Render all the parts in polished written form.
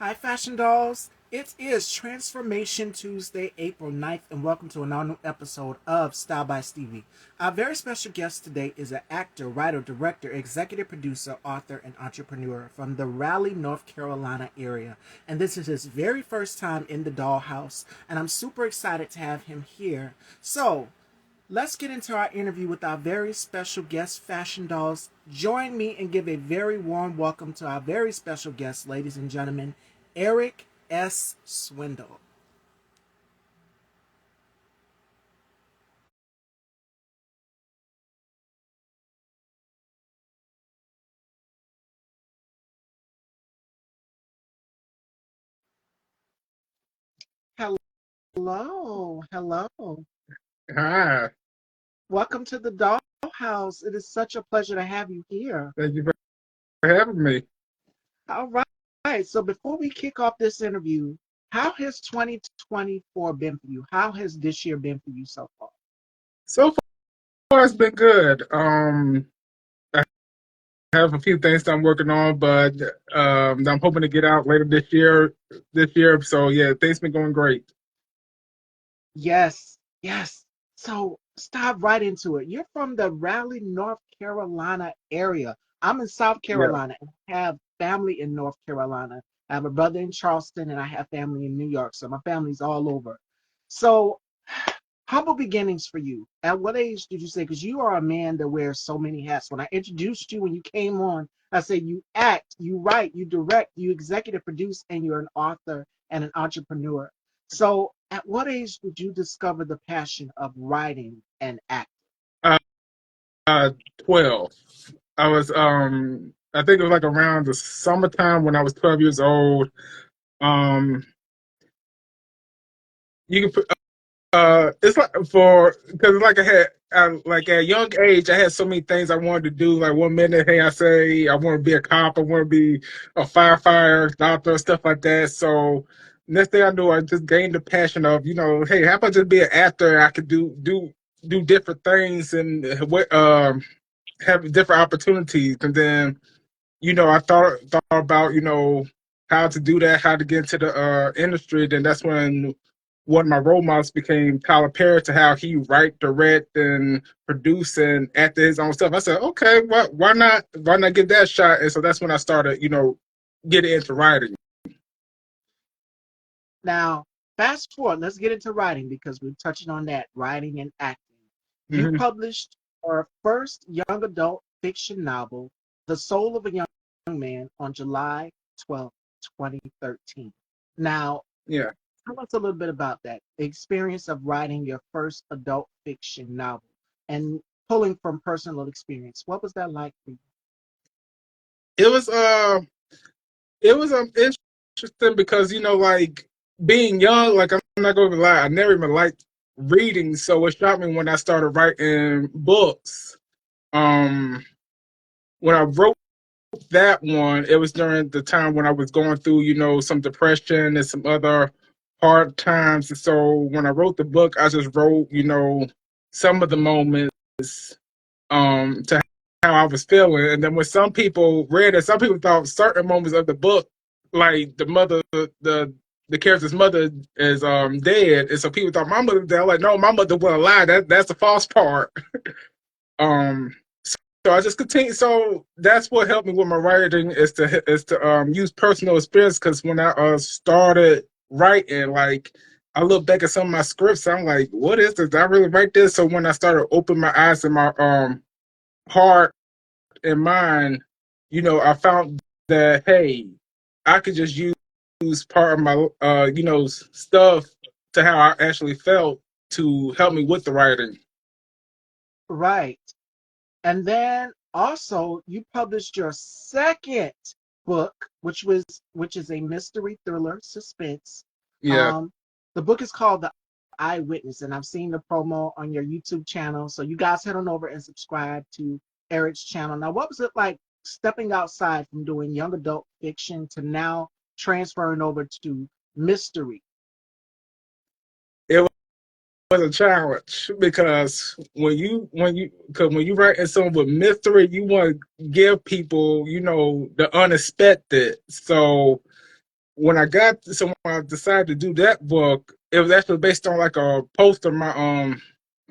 Hi, Fashion Dolls. It is Transformation Tuesday, April 9th, and welcome to another new episode of Style by Stevie. Our very special guest today is an actor, writer, director, executive producer, author, and entrepreneur from the Raleigh, North Carolina area. And this is his very first time in the dollhouse, and I'm super excited to have him here. So, let's get into our interview with our very special guest, Fashion Dolls. Join me and give a very warm welcome to our very special guest, ladies and gentlemen, Eric S. Swindle. Hello, hello. Hi, Welcome to the Dollhouse. It is such a pleasure to have you here. thank you for having me. All right. So before we kick off this interview, how has 2024 been for you? How has this year been for you so far? So far, it's been good. I have a few things that I'm working on, but I'm hoping to get out later this year. So yeah, things been going great. Yes, yes. So stop right into it. You're from the Raleigh, North Carolina area. I'm in South Yeah. Carolina and I have family in North Carolina. I have a brother in Charleston and I have family in New York. So my family's all over. So humble beginnings for you. At what age did you say? Because you are a man that wears so many hats. When I introduced you, when you came on, I said you act, you write, you direct, you executive produce, and you're an author and an entrepreneur. So, at what age did you discover the passion of writing and acting? Uh, 12. I think it was like around the summertime when I was 12 years old. Um, you can it's like for because like like at a young age I had so many things I wanted to do. Like one minute, hey, I say I want to be a cop, I want to be a firefighter, doctor, stuff like that. So next thing I knew, I just gained the passion of hey, how about just be an actor? I could do different things and have different opportunities. And then I thought about how to do that, how to get into the industry. Then that's when one of my role models became Tyler Perry, to how he write, direct, and produce and act his own stuff. I said, okay, why not give that a shot? And so that's when I started, getting into writing. Now, fast forward, let's get into writing because we're touching on that writing and acting. You Hmm. published your first young adult fiction novel, The Soul of a Young Man, on July 12th, 2013. Now, Yeah. tell us a little bit about that the experience of writing your first adult fiction novel and pulling from personal experience. What was that like for you? It was interesting because like being young, like I'm not gonna lie, I never even liked reading, so it shocked me when I started writing books. Um, when I wrote that one, it was during the time when I was going through, some depression and some other hard times. And so when I wrote the book, I just wrote, some of the moments to how I was feeling. And then when some people read it, some people thought certain moments of the book, like the character's mother is dead. And so people thought my mother dead. I'm like, no, my mother wasn't alive. That's the false part. Um so I just continue. So that's what helped me with my writing is to use personal experience. Because when I started writing, like I look back at some of my scripts, I'm like, what is this? Did I really write this? So when I started opening my eyes and my heart and mind, I found that hey, I could just use part of my stuff to how I actually felt to help me with the writing. Right. And then also you published your second book, which is a mystery thriller suspense. Yeah. Um, the book is called The Eyewitness, and I've seen the promo on your YouTube channel. So you guys head on over and subscribe to Eric's channel. Now, what was it like stepping outside from doing young adult fiction to now transferring over to mystery? It was a challenge because when you write in something with mystery, you want to give people the unexpected. So when when I decided to do that book, it was actually based on like a poster my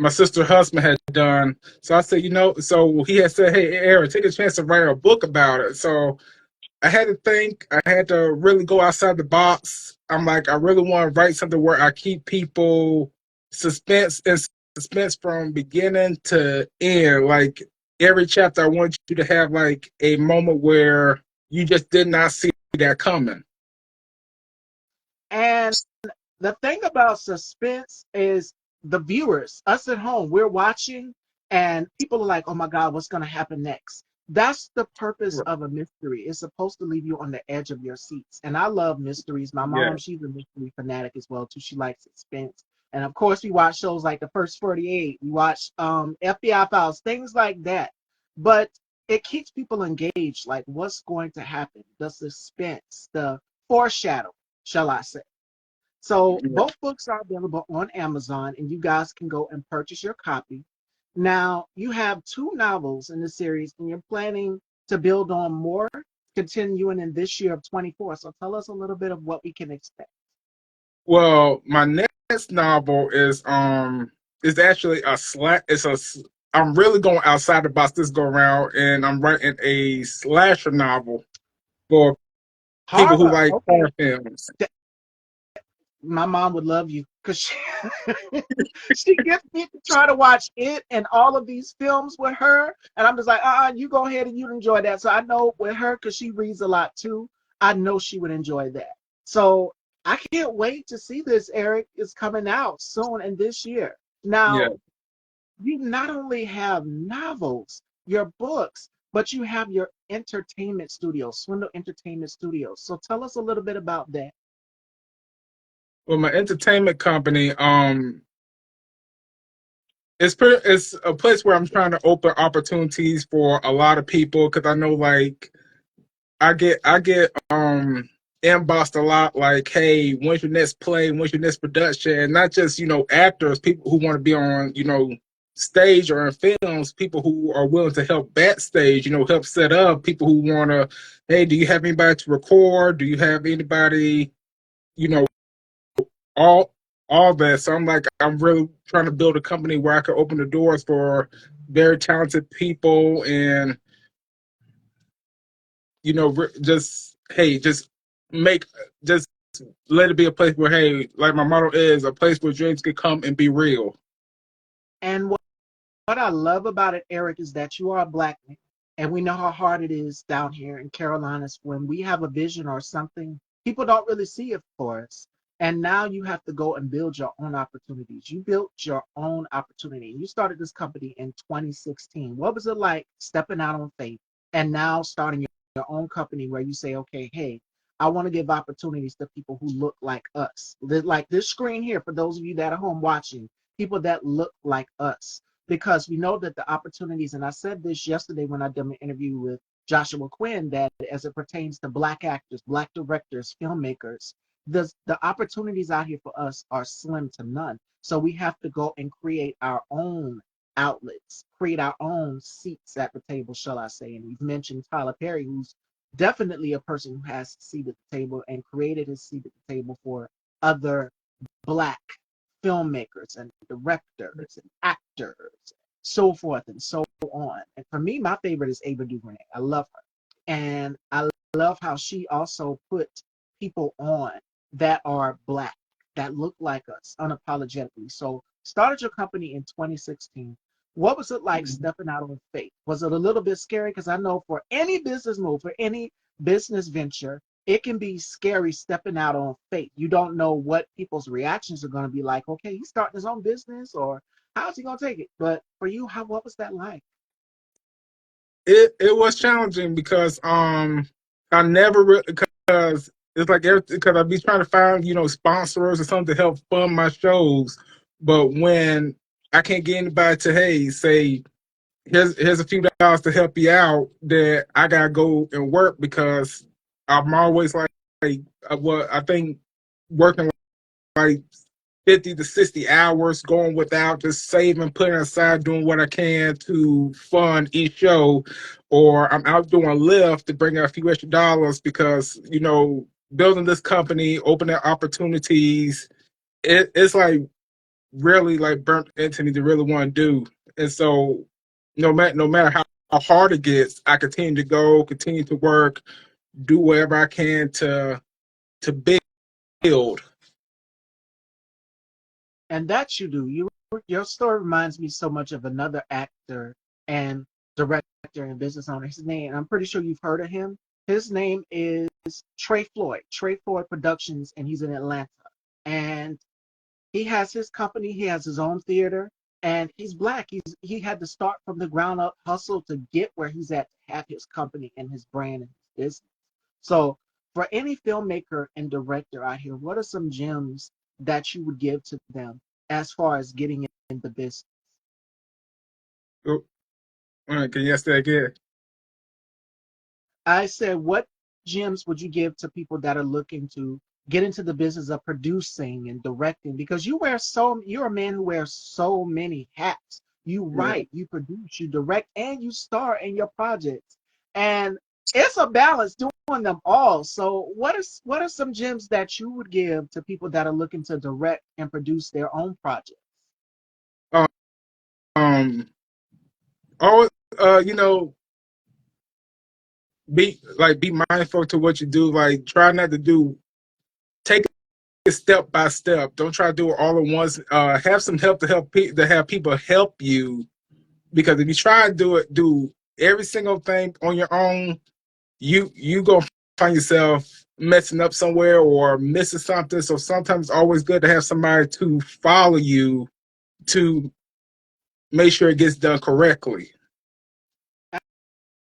sister husband had done. So I said, so he had said, "Hey, Eric, take a chance to write a book about it." So I had to think. I had to really go outside the box. I'm like, I really want to write something where I keep people suspense and suspense from beginning to end. Like every chapter, I want you to have like a moment where you just did not see that coming. And the thing about suspense is the viewers, us at home, we're watching and people are like, oh my God, what's going to happen next? That's the purpose of a mystery. It's supposed to leave you on the edge of your seats. And I love mysteries. My Yeah. mom, she's a mystery fanatic as well, too. She likes suspense. And of course, we watch shows like The First 48. We watch FBI Files, things like that. But it keeps people engaged, like what's going to happen, the suspense, the foreshadow, shall I say. So Yeah. both books are available on Amazon, and you guys can go and purchase your copy. Now, you have two novels in the series, and you're planning to build on more, continuing in this year of 24. So tell us a little bit of what we can expect. Well, my next novel is actually a slash. I'm really going outside the box this go around, and I'm writing a slasher novel for people who Horror. like Okay. horror films. My mom would love you because she gets me to try to watch it and all of these films with her. And I'm just like, you go ahead and you enjoy that. So I know with her, because she reads a lot too, I know she would enjoy that. So I can't wait to see this, Eric. Is coming out soon and this year. Yeah. Now, you not only have novels, your books, but you have your entertainment studio, Swindle Entertainment Studios. So tell us a little bit about that. Well, my entertainment company, it's a place where I'm trying to open opportunities for a lot of people because I know like I get inboxed a lot like, hey, when's your next play, when's your next production? And not just, actors, people who want to be on, stage or in films, people who are willing to help backstage, help set up, people who wanna, hey, do you have anybody to record? Do you have anybody, you know, all all that. So I'm like, I'm really trying to build a company where I can open the doors for very talented people and just hey, just make just let it be a place where hey, like my motto is a place where dreams can come and be real. And what I love about it, Eric, is that you are a black man. And we know how hard it is down here in Carolinas when we have a vision or something, people don't really see it for us. And now you have to go and build your own opportunities. You built your own opportunity. You started this company in 2016. What was it like stepping out on faith and now starting your own company where you say, okay, hey, I want to give opportunities to people who look like us? Like this screen here, for those of you that are home watching, people that look like us, because we know that the opportunities, and I said this yesterday when I did an interview with Joshua Quinn, that as it pertains to black actors, black directors, filmmakers, the opportunities out here for us are slim to none. So we have to go and create our own outlets, create our own seats at the table, shall I say. And we've mentioned Tyler Perry, who's definitely a person who has a seat at the table and created his seat at the table for other black filmmakers and directors and actors, so forth and so on. And for me, my favorite is Ava DuVernay. I love her. And I love how she also put people on that are black, that look like us unapologetically. So started your company in 2016. What was it like stepping out on faith? Was it a little bit scary? Because I know for any business move, for any business venture, it can be scary stepping out on faith. You don't know what people's reactions are going to be like. Okay, he's starting his own business, or how's he going to take it? But for you, what was that like? It was challenging because I never because it's like because I'd be trying to find sponsors or something to help fund my shows, but when I can't get anybody to hey say here's a few dollars to help you out, that I gotta go and work because I'm always like what I think working like 50 to 60 hours, going without, just saving, putting aside, doing what I can to fund each show. Or I'm out doing Lyft to bring out a few extra dollars because, building this company, opening opportunities. It's like really like burnt Anthony to really want to do. And so no matter how hard it gets, I continue to go, continue to work, do whatever I can to build. And that you do. Your story reminds me so much of another actor and director and business owner. His name, I'm pretty sure you've heard of him. His name is Trey Floyd. Trey Floyd Productions, and he's in Atlanta. And he has his company. He has his own theater, and he's black. He had to start from the ground up, hustle to get where he's at, to have his company and his brand and his business. So, for any filmmaker and director out here, what are some gems that you would give to them as far as getting in the business? Oh, can you ask that again? I said, what gems would you give to people that are looking to get into the business of producing and directing? Because you're a man who wears so many hats. You Yeah. write, you produce, you direct, and you star in your projects. And it's a balance doing them all. So what are some gems that you would give to people that are looking to direct and produce their own projects? Um, always, be mindful to what you do. Like, try not to do take it step by step. Don't try to do it all at once. Have some help to have people help you, because if you try to do every single thing on your own, you gonna find yourself messing up somewhere or missing something. So sometimes it's always good to have somebody to follow you to make sure it gets done correctly.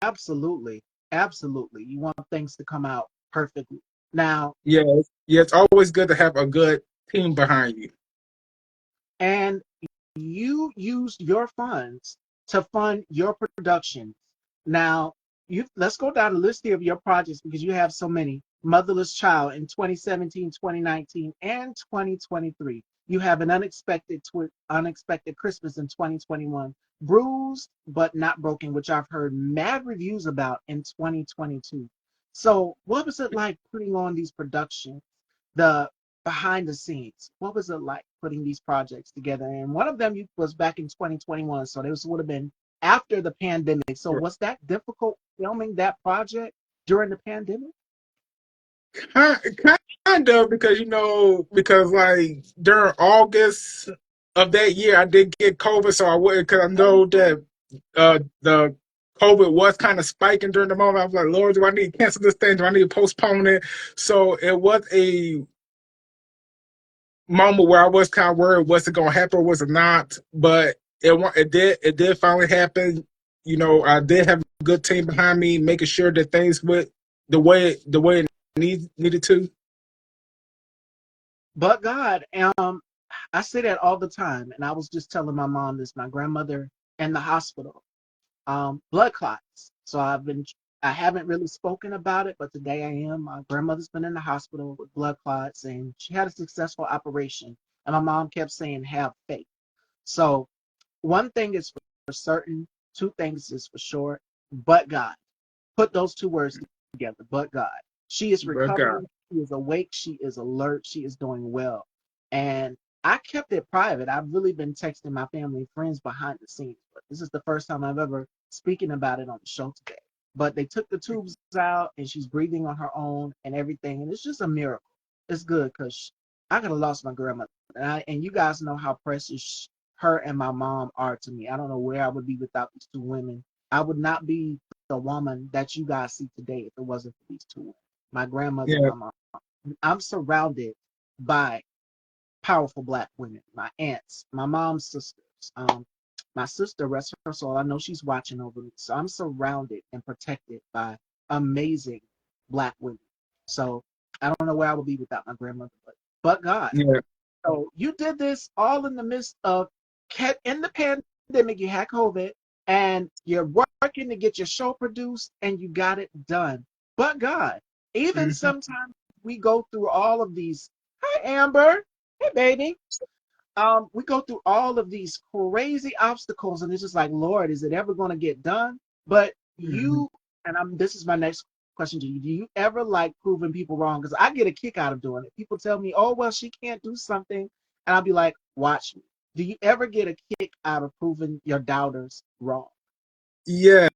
Absolutely. Absolutely. You want things to come out perfectly. Now, Yeah, yeah, it's always good to have a good team behind you. and you used your funds to fund your productions. Now, let's go down the list here of your projects because you have so many. Motherless Child in 2017, 2019, and 2023. You have an unexpected Christmas in 2021. Bruised but not broken, which I've heard mad reviews about in 2022. So, what was it like putting on these productions? The behind the scenes. What was it like putting these projects together? And one of them was back in 2021, so this would have been after the pandemic. So was that difficult filming that project during the pandemic? Kind of, because because like during August of that year I did get COVID, so I would because I know that the COVID was kind of spiking during the moment. I was like, Lord, do I need to cancel this thing? Do I need to postpone it? So it was a moment where I was kind of worried, was it going to happen or was it not? But it did finally happen. I did have a good team behind me, making sure that things went the way it needed to. But God, I say that all the time, and I was just telling my mom this. My grandmother in the hospital, blood clots. So I haven't really spoken about it, but today I am. My grandmother's been in the hospital with blood clots, and she had a successful operation. And my mom kept saying, "Have faith." So one thing is for certain, two things is for sure, but God. Put those two words together, but God. She is But God, recovering, she is awake, she is alert, she is doing well. And I kept it private. I've really been texting my family and friends behind the scenes, but this is the first time I've ever speaking about it on the show today. But they took the tubes out and she's breathing on her own and everything. And it's just a miracle. It's good because I could have lost my grandmother. And you guys know how precious her and my mom are to me. I don't know where I would be without these two women. I would not be the woman that you guys see today if it wasn't for these two women, my grandmother and yeah, my mom. I'm surrounded by powerful black women, my aunts, my mom's sisters. My sister, rest her soul, I know she's watching over me. So I'm surrounded and protected by amazing black women. So I don't know where I would be without my grandmother, but God. yeah, So you did this all in the midst of in the pandemic. You had COVID, and you're working to get your show produced, and you got it done. But God, even hmm sometimes we go through all of these. Hi, Amber. Hey, baby. We go through all of these crazy obstacles, and it's just like, Lord, is it ever going to get done? But hmm you, and this is my next question to you. Do you ever like proving people wrong? Because I get a kick out of doing it. People tell me, oh, well, she can't do something. And I'll be like, watch me. Do you ever get a kick out of proving your doubters wrong? Yeah,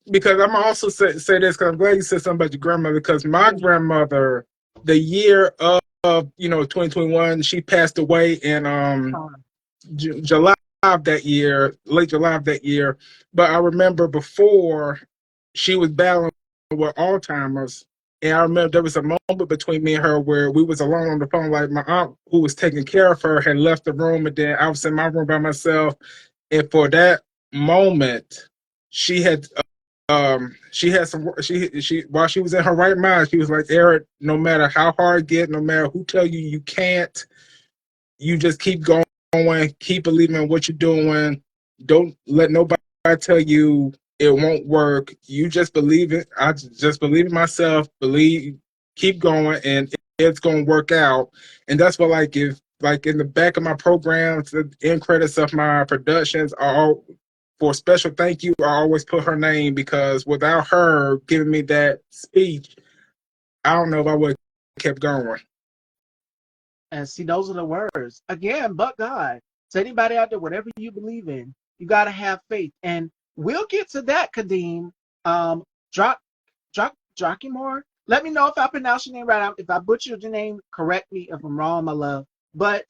because I'm also say this because I'm glad you said something about your grandmother because my grandmother, the year of 2021, she passed away in July of that year, late July of that year. But I remember before she was battling with Alzheimer's, and I remember there was a moment between me and her where we was alone on the phone. Like my aunt, who was taking care of her, had left the room, and then I was in my room by myself. And for that moment, she had she had some she while she was in her right mind, she was like, Eric, no matter how hard it get, no matter who tell you you can't, you just keep going, keep believing in what you're doing. Don't let nobody tell you it won't work. You just believe it. I just believe in myself. Believe, keep going, and it's gonna work out. And that's what like if like in the back of my programs, the end credits of my productions are all for special thank you. I always put her name because without her giving me that speech, I don't know if I would have kept going. And see, those are the words. Again, but God. So anybody out there, whatever you believe in, you got to have faith. And we'll get to that, Kadeem. Um, Drak, Drakimore. Let me know if I pronounce your name right. If I butchered your name, correct me if I'm wrong, my love. But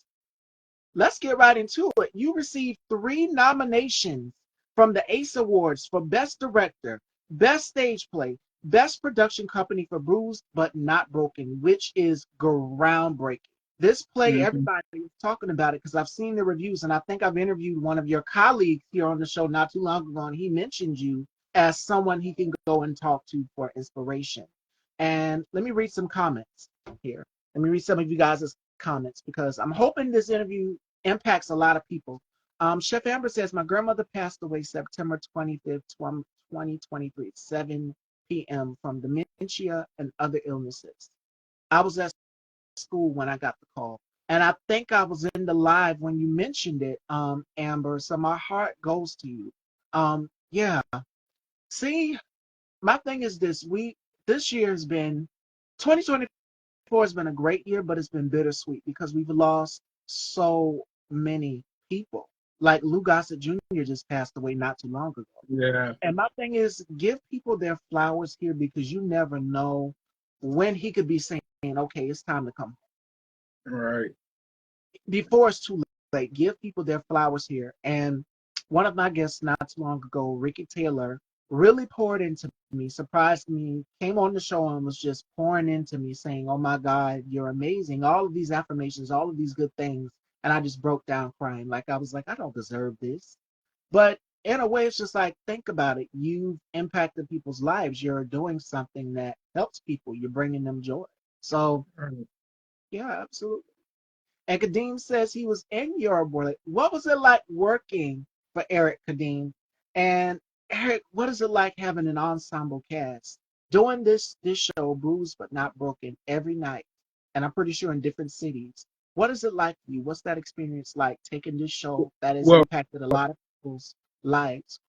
let's get right into it. You received 3 nominations from the ACE Awards for Best Director, Best Stage Play, Best Production Company for Bruised But Not Broken, which is groundbreaking. This play, Mm-hmm. everybody is talking about it because I've seen the reviews, and I think I've interviewed one of your colleagues here on the show not too long ago, and he mentioned you as someone he can go and talk to for inspiration. And let me read some comments here. Let me read some of you guys' comments because I'm hoping this interview impacts a lot of people. Chef Amber says, my grandmother passed away September 25th, 2023, 7 p.m. from dementia and other illnesses. I was at school when I got the call. And I think I was in the live when you mentioned it, Amber. So my heart goes to you. Yeah. See, my thing is this year has been 2024 has been a great year, but it's been bittersweet because we've lost so many people. Like Lou Gossett Jr. just passed away not too long ago. Yeah, And my thing is give people their flowers here because you never know when he could be saying, okay, it's time to come right. before it's too late. Give people their flowers here. And one of my guests not too long ago, Ricky Taylor, really poured into me, surprised me, came on the show and was just pouring into me, saying, oh my God, you're amazing. All of these affirmations, all of these good things. And I just broke down crying. Like I was like, I don't deserve this. But in a way, it's just like, think about it. You've impacted people's lives. You're doing something that helps people. You're bringing them joy. So, Right. yeah, absolutely. And Kadeem says he was in Europe. What was it like working for Eric, Kadeem? And Eric, what is it like having an ensemble cast? Doing this show, Bruised But Not Broken, every night. And I'm pretty sure in different cities. What is it like for you? What's that experience like taking this show that has Well, impacted a lot of people's lives?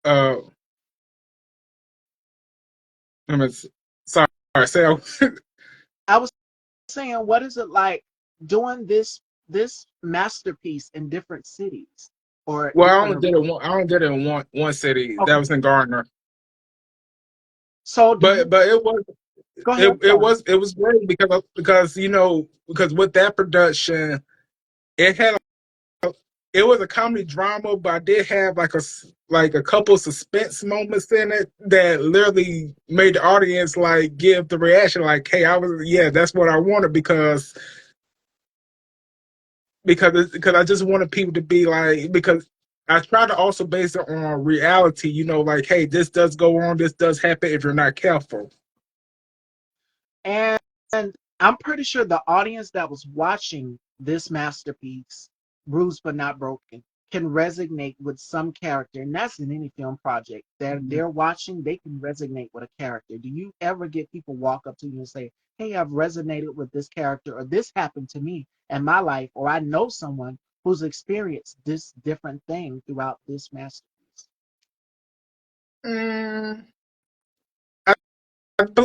uh, I mean, sorry, say, I was saying, what is it like doing this masterpiece in different cities or well, different arenas? I only did it in one city that Okay. was in Gardner, So do you but go ahead? I'm sorry. it was great because because with that production, it had it was a comedy drama, but I did have like a couple suspense moments in it that literally made the audience like give the reaction like, "Hey, I was yeah, that's what I wanted," because I just wanted people to be like because I try to also base it on reality, like, hey, this does go on, this does happen if you're not careful. And I'm pretty sure the audience that was watching this masterpiece, Bruised but Not Broken, can resonate with some character, and that's in any film project. They're watching, they can resonate with a character. Do you ever get people walk up to you and say, "Hey, I've resonated with this character," or "This happened to me in my life," or "I know someone who's experienced this different thing throughout this masterpiece"? Mm.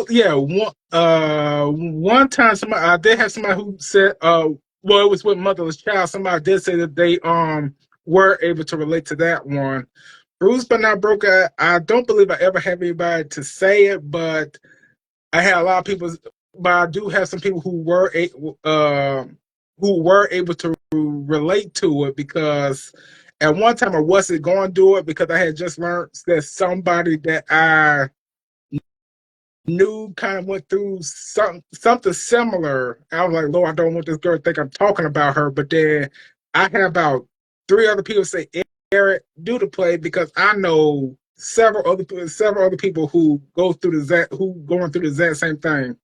Yeah, one time somebody I did have somebody who said well, it was with Motherless Child. Somebody did say that they were able to relate to that one. Bruised but not broke. I don't believe I ever had anybody to say it, but I had a lot of people. But I do have some people who were able to relate to it because at one time I wasn't going to do it because I had just learned that somebody that I knew kind of went through something similar. I was like, Lord, I don't want this girl to think I'm talking about her. But then I had about three other people say, Eric, do the play because I know several other people who going through the exact same thing.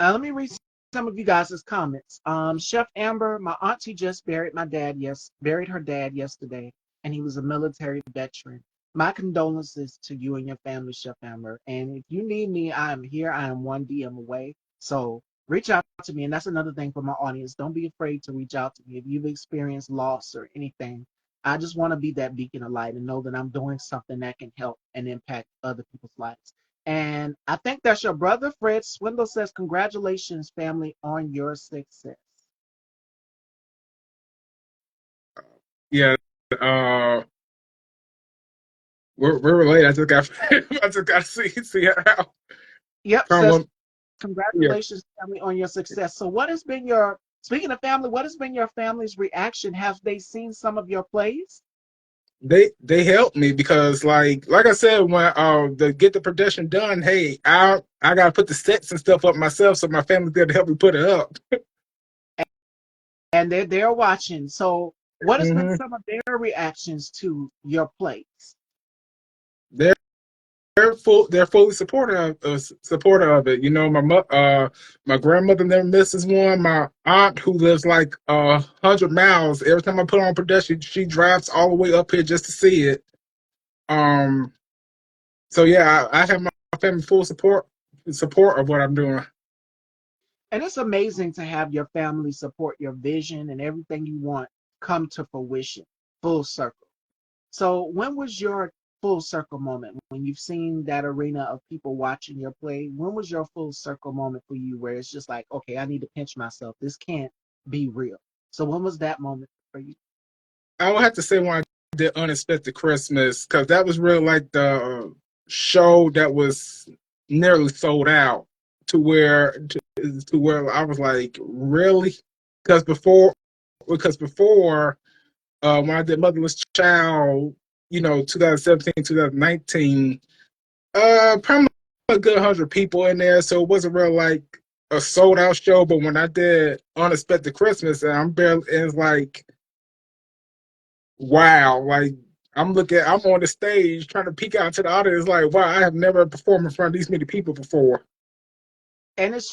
Let me read some of you guys' comments. Chef Amber, my auntie just buried her dad yesterday, and he was a military veteran. My condolences to you and your family, Chef Amber. And if you need me, I am here. I am one DM away. So reach out to me. And that's another thing for my audience. Don't be afraid to reach out to me if you've experienced loss or anything. I just want to be that beacon of light and know that I'm doing something that can help and impact other people's lives. And I think that's your brother, Fred Swindle says, congratulations, family, on your success. Yeah, we're related. I just got I just got to see how Yep, kind of says, one. Yeah, congratulations, family, on your success. So, what has been your, speaking of family, what has been your family's reaction? Have they seen some of your plays? they helped me because like I said when to get the production done, hey, I gotta put the sets and stuff up myself, so my family's there to help me put it up. And they're watching. So, what has been Hmm. some of their reactions to your plays? They're they're fully supportive of it. You know, my grandmother never misses one. My aunt who lives like 100 miles, every time I put on production, she drives all the way up here just to see it. Um, so yeah, I have my family full support of what I'm doing. And it's amazing to have your family support your vision and everything you want come to fruition, full circle. So, when was your full circle moment when you've seen that arena of people watching your play? When was your full circle moment for you where it's just like, okay, I need to pinch myself. This can't be real. So, when was that moment for you? I would have to say when I did Unexpected Christmas because that was really like the show that was nearly sold out to where I was like, really? Because before when I did Motherless Child, 2017, 2019, probably a good 100 people in there, so it wasn't real like a sold out show. But when I did Unexpected Christmas, and it's like wow, like I'm on the stage trying to peek out to the audience, like, wow, I have never performed in front of these many people before. And it's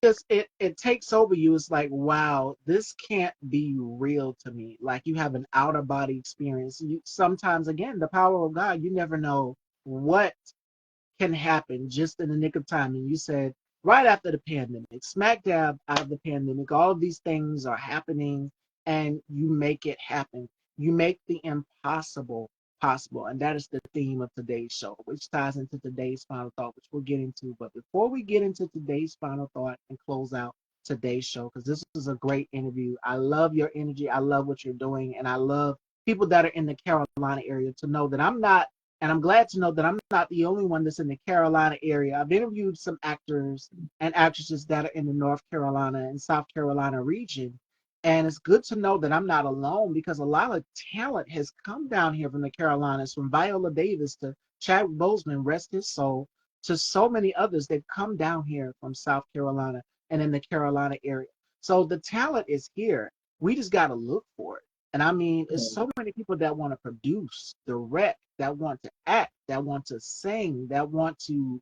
just it takes over you. It's like, wow, this can't be real to me. Like you have an outer body experience. You sometimes again, the power of God, you never know what can happen just in the nick of time. And you said right after the pandemic, smack dab out of the pandemic, all of these things are happening and you make it happen. You make the impossible possible. And that is the theme of today's show, which ties into today's final thought, which we'll get into. But before we get into today's final thought and close out today's show, because this is a great interview. I love your energy. I love what you're doing. And I love people that are in the Carolina area to know that I'm not and I'm glad to know that I'm not the only one that's in the Carolina area. I've interviewed some actors and actresses that are in the North Carolina and South Carolina region. And it's good to know that I'm not alone because a lot of talent has come down here from the Carolinas, from Viola Davis to Chadwick Boseman, rest his soul, to so many others that come down here from South Carolina and in the Carolina area. So the talent is here. We just got to look for it. And I mean, it's so many people that want to produce, direct, that want to act, that want to sing, that want to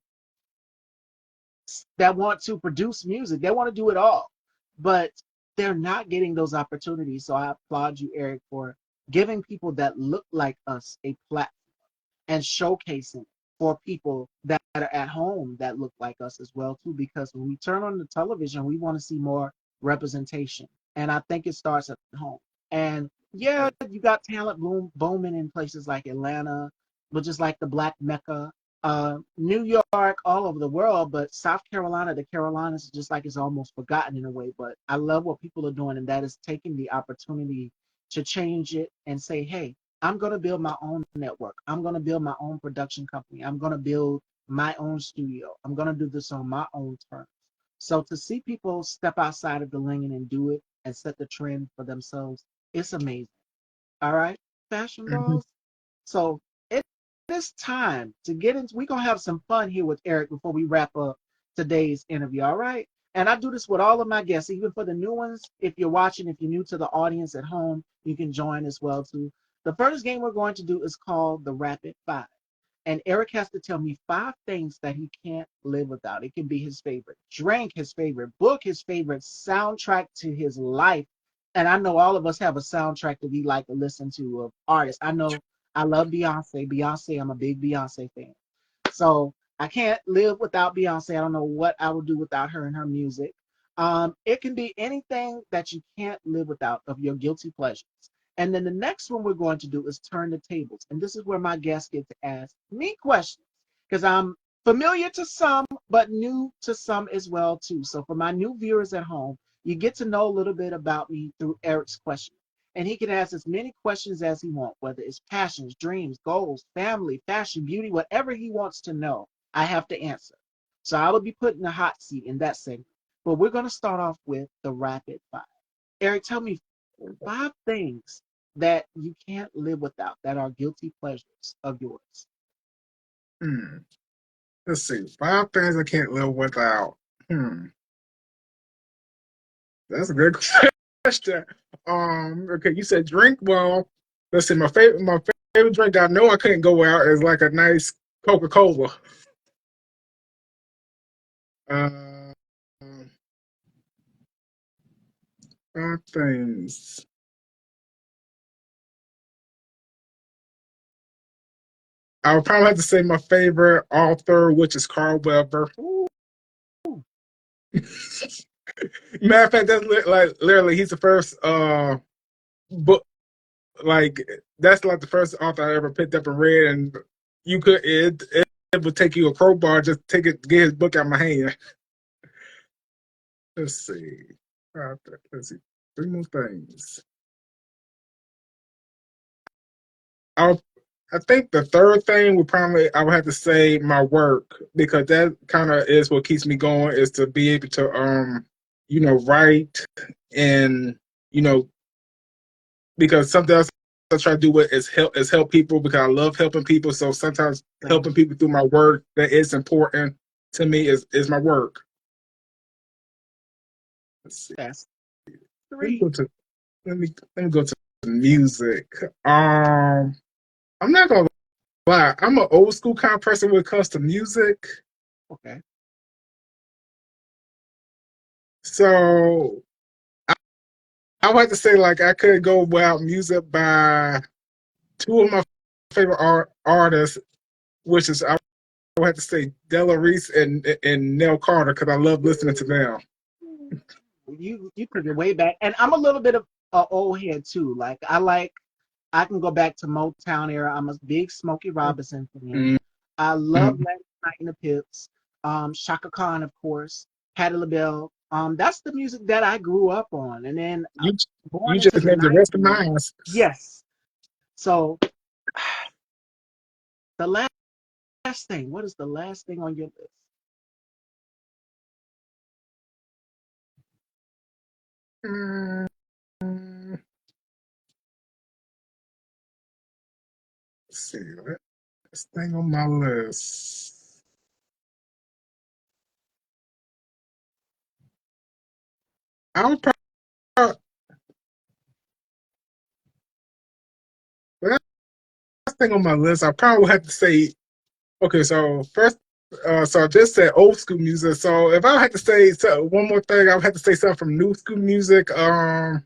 produce music. They want to do it all, but they're not getting those opportunities. So I applaud you, Eric, for giving people that look like us a platform and showcasing for people that are at home that look like us as well too. Because when we turn on the television, we want to see more representation, and I think it starts at home. And yeah, you got talent booming in places like Atlanta, but just like the Black Mecca. New York, all over the world, but South Carolina, the Carolinas, is just like it's almost forgotten in a way. But I love what people are doing, and that is taking the opportunity to change it and say, hey, I'm going to build my own network. I'm going to build my own production company. I'm going to build my own studio. I'm going to do this on my own terms. So to see people step outside of the lane and do it and set the trend for themselves, it's amazing. All right, fashion Mhm. bros. So it is time to get into. We're gonna have some fun here with Eric before we wrap up today's interview. All right. And I do this with all of my guests, even for the new ones. If you're watching, if you're new to the audience at home, you can join as well too. The first game we're going to do is called the Rapid Five. And Eric has to tell me five things that he can't live without. It can be his favorite drink, his favorite book, his favorite soundtrack to his life. And I know all of us have a soundtrack that we like to listen to of artists. I know I love Beyonce. Beyonce, I'm a big Beyonce fan. So I can't live without Beyonce. I don't know what I would do without her and her music. It can be anything that you can't live without of your guilty pleasures. And then the next one we're going to do is turn the tables. And this is where my guests get to ask me questions because I'm familiar to some, but new to some as well too. So for my new viewers at home, you get to know a little bit about me through Eric's questions. And he can ask as many questions as he wants, whether it's passions, dreams, goals, family, fashion, beauty, whatever he wants to know, I have to answer. So I will be put in the hot seat in that segment. But we're going to start off with the rapid fire. Eric, tell me five things that you can't live without that are guilty pleasures of yours. Hmm. Let's see. Five things I can't live without. Hmm. That's a good question. Okay, you said drink. Well, let's see. My favorite drink I know I couldn't go out is like a nice Coca-Cola. Uh, five things. I would probably have to say my favorite author, which is Carl Weber. Ooh, Matter of fact, that's like literally he's the first book, like that's like the first author I ever picked up and read, and it would take you a crowbar just take it get his book out of my hand. Let's see. Let's see. Three more things. I'll, I think the third thing would probably I would have to say my work because that kind of is what keeps me going is to be able to write and you know because something else I try to do with is help people because I love helping people. So sometimes same. helping people through my work that is important to me is my work. Let's see. That's Let me three. go to let me go to music. I'm not gonna lie. I'm an old school kind of person when it comes to music. Okay. So I would have to say like I could go without music by two of my favorite artists, which is I would have to say Della Reese and Nell Carter because I love listening to them. You took it way back, and I'm a little bit of an old head too. I can go back to Motown era. I'm a big Smokey Robinson fan. Mm-hmm. I love Last Night in the Pips, Shaka Khan, of course, Patti LaBelle. That's the music that I grew up on, and then You born you into just the named the rest of '90s. mine. Yes. So the last thing. What is the last thing on your list? Mm, let's see. Last thing on my list. I would probably last thing on my list. I probably would have to say. Okay, so first, so I just said old school music. So if I had to say one more thing, I would have to say something from new school music. I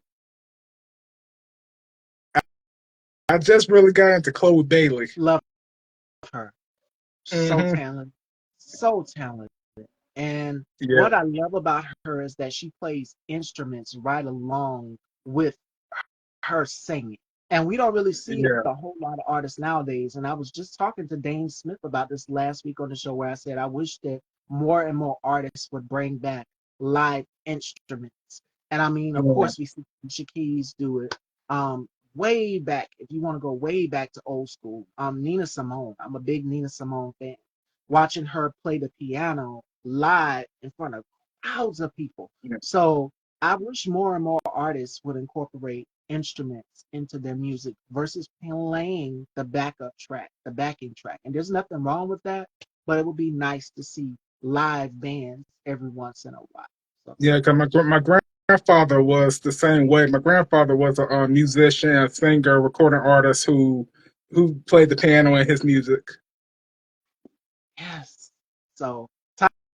just really got into Chloe Bailey. Love her. So Hmm. talented. So talented. And Yeah. what I love about her is that she plays instruments right along with her singing. And we don't really see Yeah, a whole lot of artists nowadays. And I was just talking to Dane Smith about this last week on the show where I said I wish that more and more artists would bring back live instruments. And I mean, of yeah, course, we see Shaquille's do it. Way back, if you want to go way back to old school, Nina Simone. I'm a big Nina Simone fan. Watching her play the piano live in front of crowds of people. yeah. So I wish more and more artists would incorporate instruments into their music versus playing the backup track, the backing track. And there's nothing wrong with that, but it would be nice to see live bands every once in a while. So Yeah, because my grandfather was the same way. My grandfather was a musician, a singer, recording artist who played the piano in his music. yes. So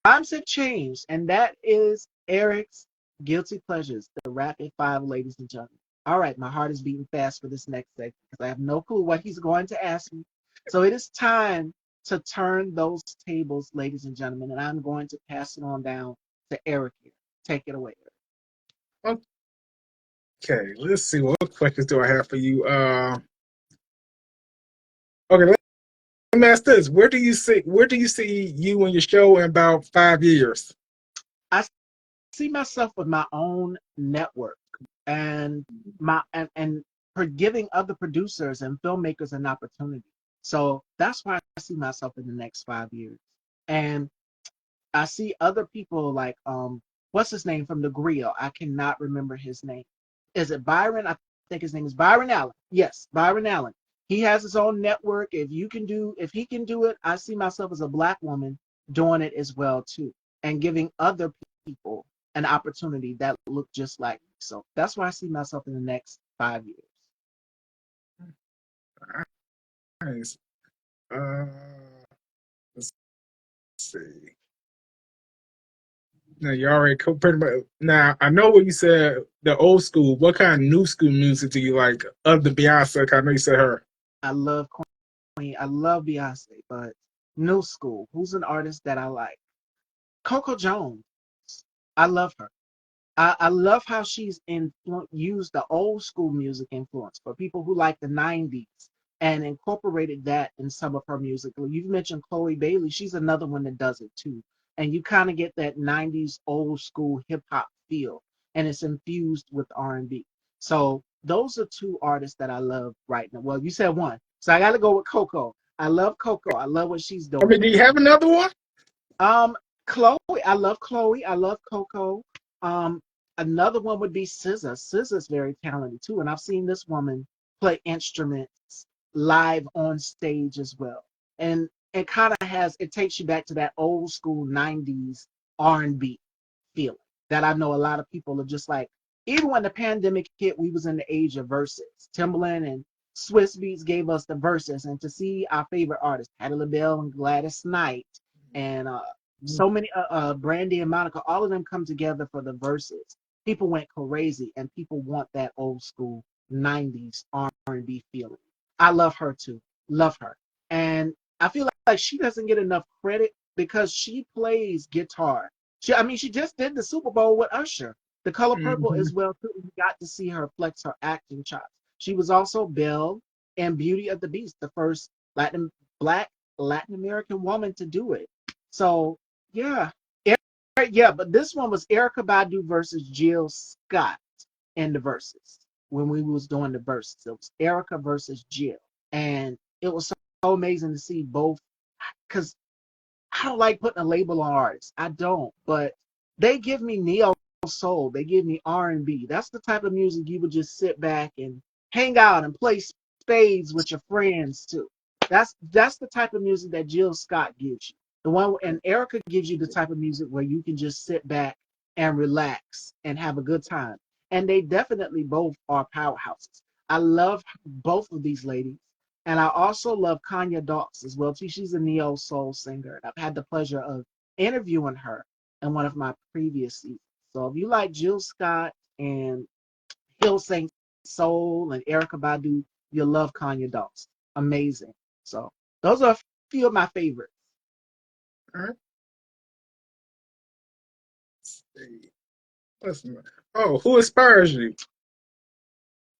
times have changed, and that is Eric's guilty pleasures, the rapid five, ladies and gentlemen. All right, my heart is beating fast for this next segment because I have no clue what he's going to ask me. So it is time to turn those tables, ladies and gentlemen, and I'm going to pass it on down to Eric here. Take it away, Eric. Okay, let's see. What questions do I have for you? Okay, let me ask this: Where do you see you and your show in about 5 years? I see myself with my own network and and for giving other producers and filmmakers an opportunity. So that's why I see myself in the next 5 years. And I see other people like what's his name from the grill? I cannot remember his name. Is it Byron? I think his name is Byron Allen. Yes, Byron Allen. He has his own network. If he can do it, I see myself as a black woman doing it as well too, and giving other people an opportunity that look just like me. So that's why I see myself in the next 5 years. Nice. Uh, let's see. Now you already pretty much. Now I know what you said. The old school. What kind of new school music do you like? Other than Beyonce, 'cause I know you said her. I love Queen. I love Beyonce, but new school. Who's an artist that I like? Coco Jones. I love her. I love how she's used the old school music influence for people who like the 90s and incorporated that in some of her music. You've mentioned Chloe Bailey. She's another one that does it too. And you kind of get that 90s old school hip hop feel and it's infused with R&B. So those are two artists that I love right now. Well, you said one. So I got to go with Coco. I love Coco. I love what she's I doing. mean, do you have another one? Um, Chloe, I love Chloe. I love Coco. Um, Another one would be SZA. SZA's very talented too, and I've seen this woman play instruments live on stage as well. And it kind of it takes you back to that old school '90s R&B feeling that I know a lot of people are just like. Even when the pandemic hit, we was in the age of verses. Timbaland and Swiss Beats gave us the verses, and to see our favorite artists, Patti LaBelle and Gladys Knight, and so many Brandy and Monica, all of them come together for the verses. People went crazy, and people want that old school '90s R&B feeling. I love her too, love her, and I feel like she doesn't get enough credit because she plays guitar. I mean, she just did the Super Bowl with Usher. The Color Purple Mm-hmm. as well too. We got to see her flex her acting chops. She was also Belle in Beauty of the Beast, the first Black Latin American woman to do it. So yeah, yeah, but this one was Erica Badu versus Jill Scott in the verses when we was doing the verses. It was Erica versus Jill, and it was so amazing to see both because I don't like putting a label on artists. I don't, but they give me neo soul. They give me R&B. That's the type of music you would just sit back and hang out and play spades with your friends too. That's the type of music that Jill Scott gives you. The one and Erica gives you the type of music where you can just sit back and relax and have a good time. And they definitely both are powerhouses. I love both of these ladies. And I also love Kanya Dawes as well too. She's a neo soul singer. I've had the pleasure of interviewing her in one of my previous seasons. So if you like Jill Scott and Hill Saint Soul and Erica Badu, you'll love Kanya Dawes. Amazing. So those are a few of my favorites. All right. Let's see. What's my- Oh, who inspires you?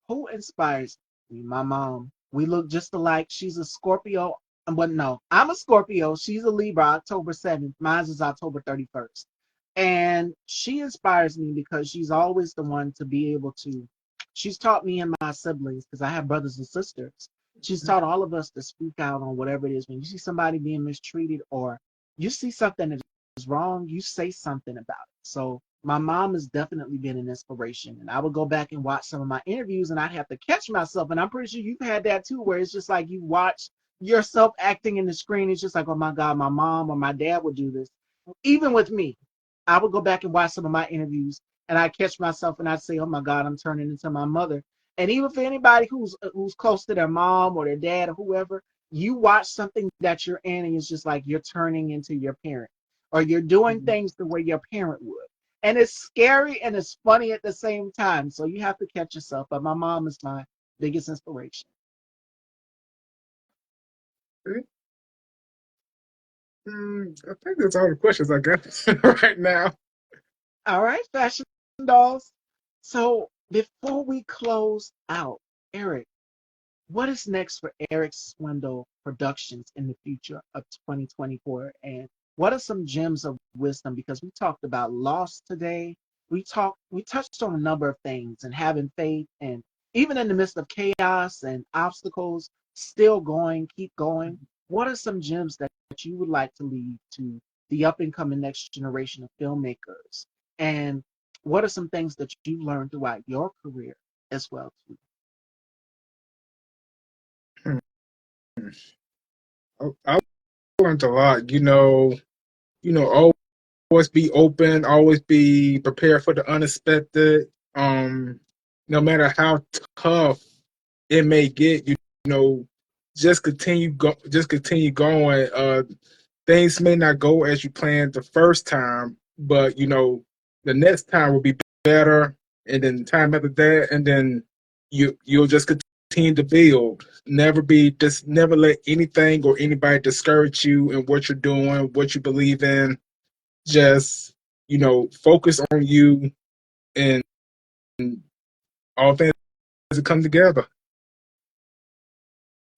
Who inspires? My mom, we look just alike. She's a Scorpio. But no, I'm a Scorpio. She's a Libra, October 7th. Mine is October 31st. And she inspires me because she's always the one to be able to. She's taught me and my siblings, because I have brothers and sisters. She's taught all of us to speak out on whatever it is. When you see somebody being mistreated or you see something that is wrong, you say something about it. So my mom has definitely been an inspiration. And I would go back and watch some of my interviews and I'd have to catch myself. And I'm pretty sure you've had that too, where it's just like you watch yourself acting in the screen. It's just like, oh my God, my mom or my dad would do this. Even with me, I would go back and watch some of my interviews and I catch myself and I'd say, oh my God, I'm turning into my mother. And even for anybody who's close to their mom or their dad or whoever, you watch something that you're in and it's just like you're turning into your parent or you're doing things the way your parent would. And it's scary and it's funny at the same time. So you have to catch yourself. But my mom is my biggest inspiration. I think that's all the questions I got right now. All right, fashion dolls. So before we close out, Eric, what is next for Eric Swindle Productions in the future of 2024? And what are some gems of wisdom? Because we talked about loss today. We touched on a number of things and having faith and even in the midst of chaos and obstacles, still going, keep going. What are some gems that you would like to leave to the up and coming next generation of filmmakers? And what are some things that you learned throughout your career as well too? I learned a lot. Always be open, always be prepared for the unexpected. No matter how tough it may get, know, just continue going. Things may not go as you planned the first time, but the next time will be better, and then time after that, and then you'll just continue to build. Never let anything or anybody discourage you in what you're doing, what you believe in. Just focus on you, and all things will come together.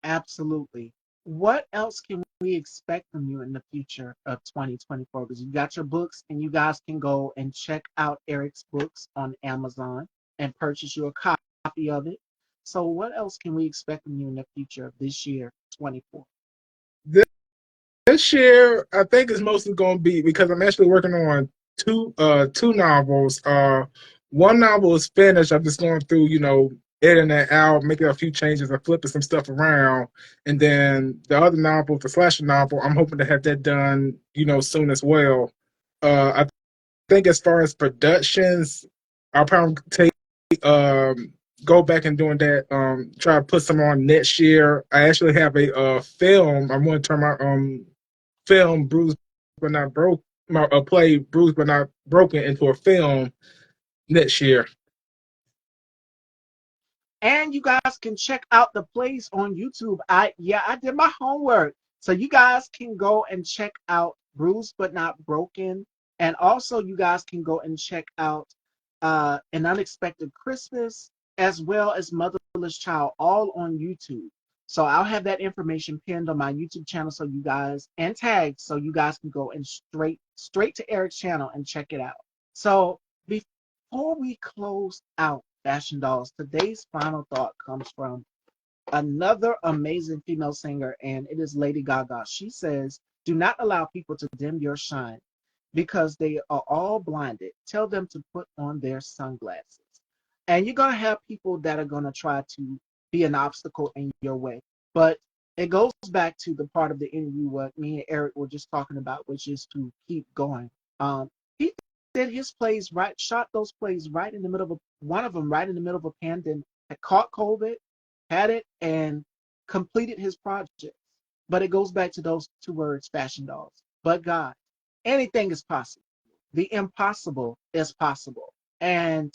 Absolutely. What else can we expect from you in the future of 2024? Because you got your books, and you guys can go and check out Eric's books on Amazon and purchase you a copy of it. So, what else can we expect from you in the future of this year, 24? This year, I think it's mostly going to be because I'm actually working on two novels. One novel is finished. I'm just going through, editing it out, making a few changes, and flipping some stuff around. And then the other novel, the slasher novel, I'm hoping to have that done, soon as well. I think as far as productions, I'll probably take go back and doing that. Try to put some on next year. I actually have a film. I want to turn my film Bruised but Not Broke, my play Bruised but Not Broken into a film next year. And you guys can check out the plays on YouTube. I did my homework. So you guys can go and check out Bruised but Not Broken. And also you guys can go and check out An Unexpected Christmas as well as Motherless Child, all on YouTube. So I'll have that information pinned on my YouTube channel so you guys and tagged so you guys can go and straight to Eric's channel and check it out. So before we close out Fashion Dolls, today's final thought comes from another amazing female singer, and it is Lady Gaga. She says, do not allow people to dim your shine because they are all blinded. Tell them to put on their sunglasses. And you're going to have people that are going to try to be an obstacle in your way. But it goes back to the part of the interview what me and Eric were just talking about, which is to keep going. He did his plays right, shot those plays right in the middle of one of them right in the middle of a pandemic, had caught COVID, had it, and completed his project. But it goes back to those two words, fashion dolls. But God, anything is possible. The impossible is possible. And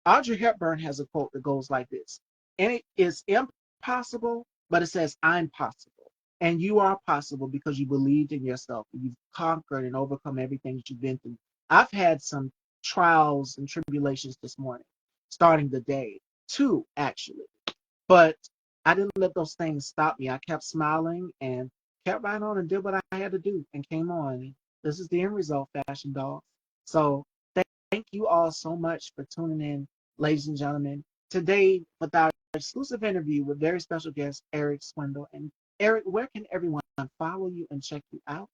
Audrey Hepburn has a quote that goes like this: and it is impossible, but it says, I'm possible. And you are possible because you believed in yourself. And you've conquered and overcome everything that you've been through. I've had some trials and tribulations this morning, starting the day. Two, actually. But I didn't let those things stop me. I kept smiling and kept right on and did what I had to do and came on. This is the end result, Fashion Dogs. So thank you all so much for tuning in, ladies and gentlemen. Today, with our exclusive interview with very special guest Eric Swindle. And Eric, where can everyone follow you and check you out?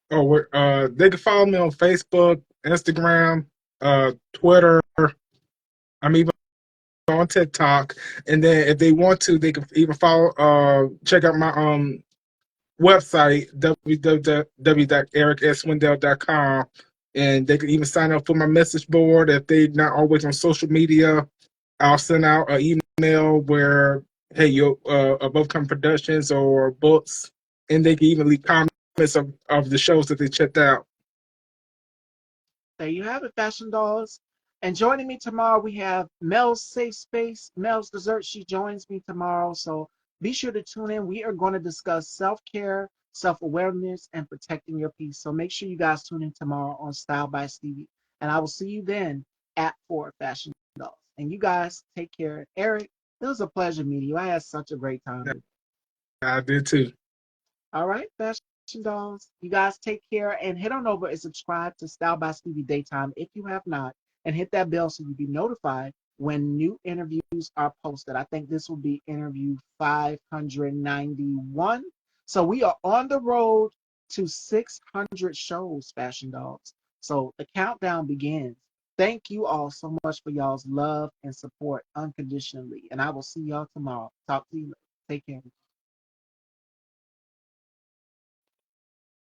They can follow me on Facebook, Instagram, Twitter. I'm even on TikTok. And then if they want to, they can even check out my website, www.ericswindell.com. And they can even sign up for my message board if they're not always on social media. I'll send out an email where, hey, you above come productions or books, and they can even leave comments of the shows that they checked out. There you have it, Fashion Dolls. And joining me tomorrow, we have Mel's Safe Space, Mel's Dessert. She joins me tomorrow. So be sure to tune in. We are going to discuss self care, self awareness, and protecting your peace. So make sure you guys tune in tomorrow on Style by Stevie. And I will see you then at 4 Fashion Dolls. And you guys take care. Eric, it was a pleasure meeting you. I had such a great time. I did too. All right, Fashion Dolls. You guys take care and head on over and subscribe to Style by Stevie Daytime if you have not, and hit that bell so you'll be notified when new interviews are posted. I think this will be interview 591. So we are on the road to 600 shows, Fashion Dogs. So the countdown begins. Thank you all so much for y'all's love and support unconditionally. And I will see y'all tomorrow. Talk to you later. Take care.